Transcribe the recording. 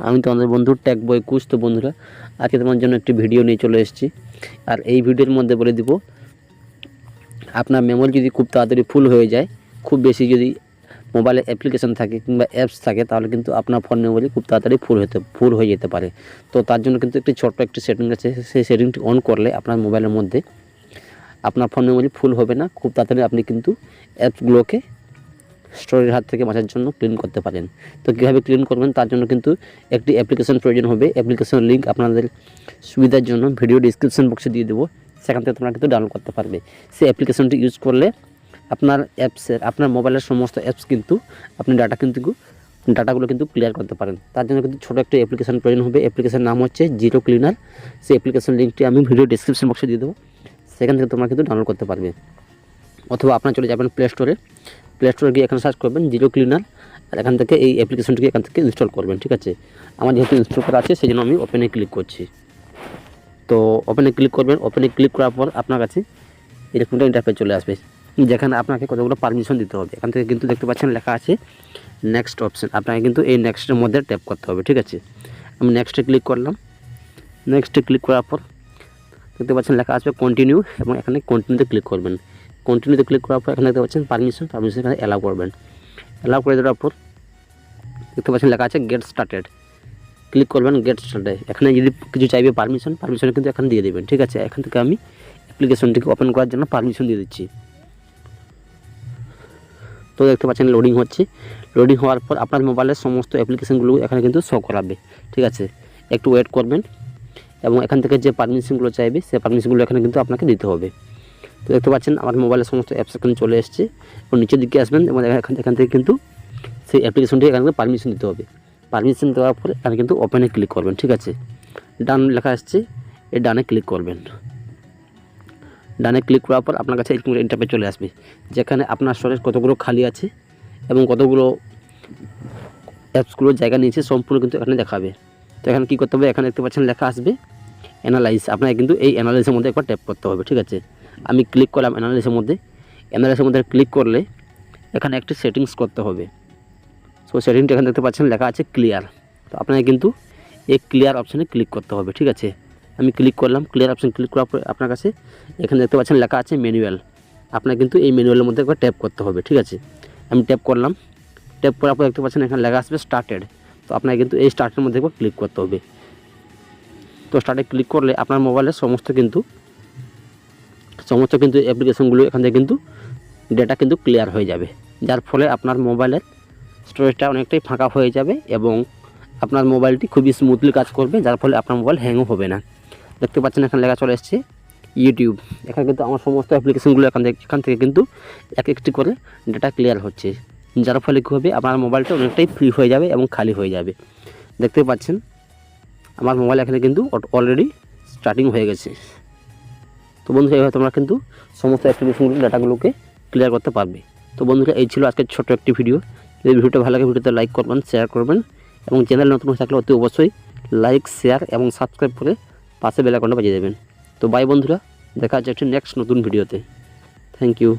আমি তোমাদের বন্ধু টেক বয় কুশ। তো বন্ধুরা, আজকে তোমার জন্য একটি ভিডিও নিয়ে চলে এসেছি। আর এই ভিডিওর মধ্যে বলে দিব, আপনার মেমোরি যদি খুব তাড়াতাড়ি ফুল হয়ে যায়, খুব বেশি যদি মোবাইলে অ্যাপ্লিকেশন থাকে কিংবা অ্যাপস থাকে, তাহলে কিন্তু আপনার ফোন মেমোরি খুব তাড়াতাড়ি ফুল হয়ে যেতে পারে। তো তার জন্য কিন্তু একটি ছোট্ট একটি সেটিং আছে, সেই সেটিংটি অন করলে আপনার মোবাইলের মধ্যে আপনার ফোন মেমোরি ফুল হবে না। খুব তাড়াতাড়ি আপনি কিন্তু অ্যাপসগুলোকে স্টোরের হাত থেকে বাঁচার জন্য ক্লিন করতে পারেন। তো কীভাবে ক্লিন করবেন তার জন্য কিন্তু একটি অ্যাপ্লিকেশন প্রয়োজন হবে। অ্যাপ্লিকেশন লিঙ্ক আপনাদের সুবিধার জন্য ভিডিও ডিসক্রিপশন বক্সে দিয়ে দেবো, সেখান থেকে তোমরা কিন্তু ডাউনলোড করতে পারবে। সেই অ্যাপ্লিকেশনটি ইউজ করলে আপনার মোবাইলের সমস্ত অ্যাপস কিন্তু আপনি ডাটাগুলো কিন্তু ক্লিয়ার করতে পারেন। তার জন্য কিন্তু ছোটো একটা অ্যাপ্লিকেশন প্রয়োজন হবে। অ্যাপ্লিকেশনের নাম হচ্ছে জিরো ক্লিনার। সেই অ্যাপ্লিকেশন লিঙ্কটি আমি ভিডিও ডিসক্রিপশন বক্সে দিয়ে দেবো, সেখান থেকে তোমরা কিন্তু ডাউনলোড করতে পারবে। অথবা আপনারা চলে যাবেন প্লে স্টোরে গিয়ে এখানে সার্চ করবেন জিরো ক্লিনার, আর এখান থেকে এই অ্যাপ্লিকেশনটিকে এখান থেকে ইনস্টল করবেন। ঠিক আছে, আমার যেহেতু ইনস্টল করা আছে সেই জন্য আমি ওপেনে ক্লিক করছি। তো ওপেনে ক্লিক করবেন। ওপেনে ক্লিক করার পর আপনার কাছে এরকম একটা ইন্টারফেস চলে আসবে, যেখানে আপনাকে কতগুলো পারমিশন দিতে হবে। এখান থেকে কিন্তু দেখতে পাচ্ছেন লেখা আছে নেক্সট অপশন। আপনাকে কিন্তু এই নেক্সটের মধ্যে ট্যাপ করতে হবে। ঠিক আছে, আমি নেক্সটে ক্লিক করলাম। নেক্সটে ক্লিক করার পর দেখতে পাচ্ছেন লেখা আসবে কন্টিনিউ, এবং এখানে কন্টিনিউতে ক্লিক করবেন। কন্টিনিউতে ক্লিক করার পর এখানে দেখতে পাচ্ছেন পারমিশন এখানে অ্যালাউ করবেন। অ্যালাউ করে দেওয়ার পর দেখতে পাচ্ছেন লেখা আছে গেট স্টার্টেড, ক্লিক করবেন গেট স্টার্টেড। এখানে যদি কিছু চাইবে পারমিশন কিন্তু এখানে দিয়ে দেবেন। ঠিক আছে, এখান থেকে আমি অ্যাপ্লিকেশনটিকে ওপেন করার জন্য পারমিশন দিয়ে দিচ্ছি। তো দেখতে পাচ্ছেন লোডিং হচ্ছে। লোডিং হওয়ার পর আপনার মোবাইলের সমস্ত অ্যাপ্লিকেশনগুলো এখানে কিন্তু শো করাবে। ঠিক আছে, একটু ওয়েট করবেন, এবং এখান থেকে যে পারমিশনগুলো চাইবে সেই পারমিশনগুলো এখানে কিন্তু আপনাকে দিতে হবে। তো দেখতে পাচ্ছেন আমার মোবাইলের সমস্ত অ্যাপস এখানে চলে এসেছে, এবং নিচের দিকে আসবেন এবং এখান থেকে কিন্তু সেই অ্যাপ্লিকেশনটি এখানে পারমিশন দিতে হবে। পারমিশন দেওয়ার পরে এখানে কিন্তু ওপেনে ক্লিক করবেন। ঠিক আছে, ডান লেখা আসছে, এই ডানে ক্লিক করবেন। ডানে ক্লিক করার পর আপনার কাছে এরকম ইন্টারফেস চলে আসবে, যেখানে আপনার স্টোরেজ কতগুলো খালি আছে এবং কতগুলো অ্যাপসগুলো জায়গা নিয়েছে সম্পূর্ণ কিন্তু এখানে দেখাবে। তো এখানে কী করতে হবে, এখানে দেখতে পাচ্ছেন লেখা আসবে অ্যানালাইজ। আপনাকে কিন্তু এই অ্যানালাইজের মধ্যে একবার ট্যাপ করতে হবে। ঠিক আছে, আমি ক্লিক করলাম অ্যানালাইজের মধ্যে ক্লিক করলে এখানে একটি সেটিংস করতে হবে। সো সেটিংটা এখানে দেখতে পাচ্ছেন লেখা আছে ক্লিয়ার। তো আপনাকে কিন্তু এই ক্লিয়ার অপশানে ক্লিক করতে হবে। ঠিক আছে, আমি ক্লিক করলাম। ক্লিয়ার অপশান ক্লিক করার পরে আপনার কাছে এখানে দেখতে পাচ্ছেন লেখা আছে ম্যানুয়াল। আপনার কিন্তু এই ম্যানুয়ালের মধ্যে একবার ট্যাপ করতে হবে। ঠিক আছে, আমি ট্যাপ করলাম। ট্যাপ করার পর দেখতে পাচ্ছেন এখানে লেখা আসবে স্টার্টেড। তো আপনাকে কিন্তু এই স্টার্টের মধ্যে একবার ক্লিক করতে হবে। তো স্টার্টে ক্লিক করলে আপনার মোবাইলের সমস্ত কিন্তু অ্যাপ্লিকেশনগুলো এখান থেকে কিন্তু ডেটা কিন্তু ক্লিয়ার হয়ে যাবে, যার ফলে আপনার মোবাইলের স্টোরেজটা অনেকটাই ফাঁকা হয়ে যাবে এবং আপনার মোবাইলটি খুবই স্মুথলি কাজ করবে, যার ফলে আপনার মোবাইল হ্যাংও হবে না। দেখতে পাচ্ছেন এখানে লেখা চলে এসেছে ইউটিউব। এখানে কিন্তু আমার সমস্ত অ্যাপ্লিকেশনগুলো এখান থেকে কিন্তু এক একটি করে ডেটা ক্লিয়ার হচ্ছে, যার ফলে কী হবে, আপনার মোবাইলটা অনেকটাই ফ্রি হয়ে যাবে এবং খালি হয়ে যাবে। দেখতে পাচ্ছেন আমার মোবাইল এখানে কিন্তু অলরেডি স্টার্টিং হয়ে গেছে। তো বন্ধুরা, এইভাবে তোমরা কিন্তু সমস্ত অ্যাপ্লিকেশনগুলো ডাটাগুলোকে ক্লিয়ার করতে পারবে। তো বন্ধুরা, এই ছিল আজকের ছোট্ট একটি ভিডিও। যদি ভিডিওটা ভালো লাগে ভিডিওতে লাইক করবেন, শেয়ার করবেন, এবং চ্যানেল নতুন হয়ে থাকলে অতি অবশ্যই লাইক, শেয়ার এবং সাবস্ক্রাইব করে পাশে বেল আইকনটা বাজিয়ে দেবেন। তো বাই বন্ধুরা, দেখা হচ্ছে একটি নেক্সট নতুন ভিডিওতে। Thank you.